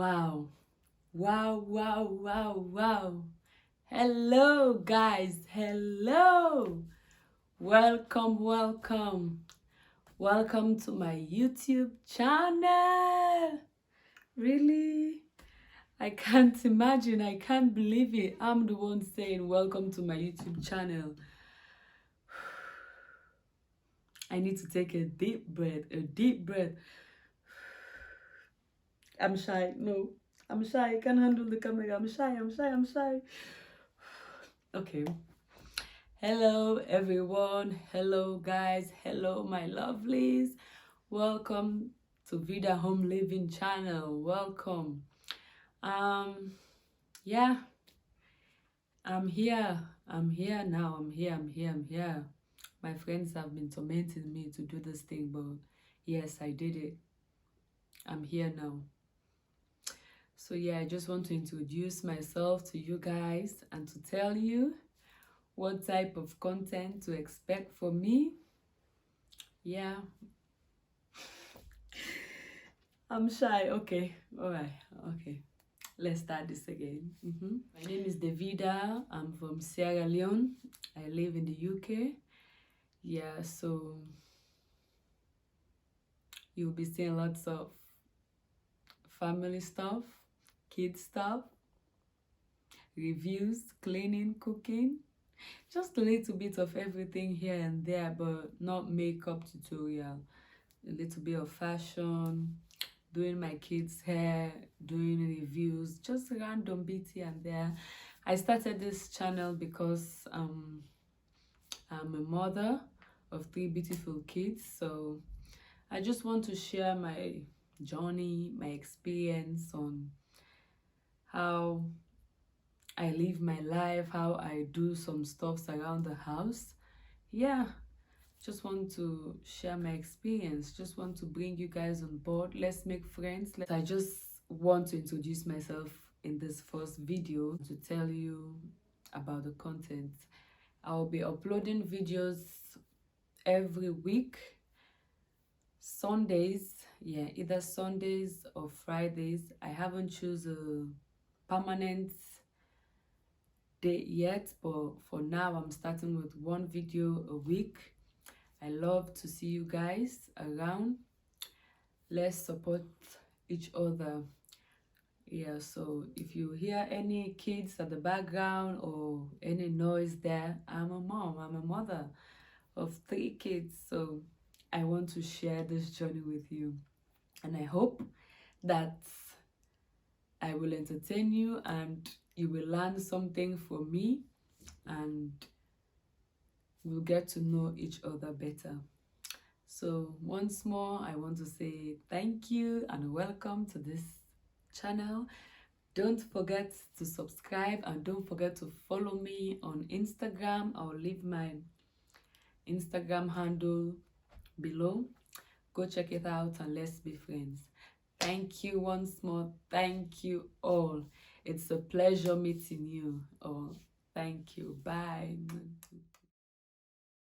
Wow. Wow. Hello, guys. Hello. Welcome. Welcome to my YouTube channel. Really? I can't imagine. I can't believe it. I'm the one saying welcome to my YouTube channel. I need to take a deep breath. I'm shy. No, I'm shy. I can't handle the camera. I'm shy. Okay. Hello, everyone. Hello, guys. Hello, my lovelies. Welcome to Vida Home Living channel. Welcome. Yeah, I'm here. I'm here now. I'm here. My friends have been tormenting me to do this thing, but yes, I did it. I'm here now. So yeah, I just want to introduce myself to you guys and to tell you what type of content to expect from me. Yeah. I'm shy. Okay. All right. Okay. Let's start this again. My name is Davida. I'm from Sierra Leone. I live in the UK. Yeah, so you'll be seeing lots of family stuff, kids stuff, reviews, cleaning, cooking, just a little bit of everything here and there, but not makeup tutorial. A little bit of fashion, doing my kids' hair, doing reviews, just random bits here and there. I started this channel because I'm a mother of 3 beautiful kids, so I just want to share my journey, my experience on how I live my life, how I do some stuffs around the house. Yeah, just want to share my experience, just want to bring you guys on board. Let's make friends. I just want to introduce myself in this first video to tell you about the content. I'll be uploading videos every week, Sundays. Yeah, either Sundays or Fridays. I haven't chosen a permanent date yet, but for now I'm starting with 1 video a week. I love to see you guys around. Let's support each other. Yeah, so if you hear any kids at the background or any noise there, I'm a mom, I'm a mother of 3 kids, so I want to share this journey with you, and I hope that I will entertain you and you will learn something from me, and we'll get to know each other better. So once more, I want to say thank you and welcome to this channel. Don't forget to subscribe and don't forget to follow me on Instagram. I'll leave my Instagram handle below. Go check it out and let's be friends. Thank you once more. Thank you all. It's a pleasure meeting you all. Thank you. Bye.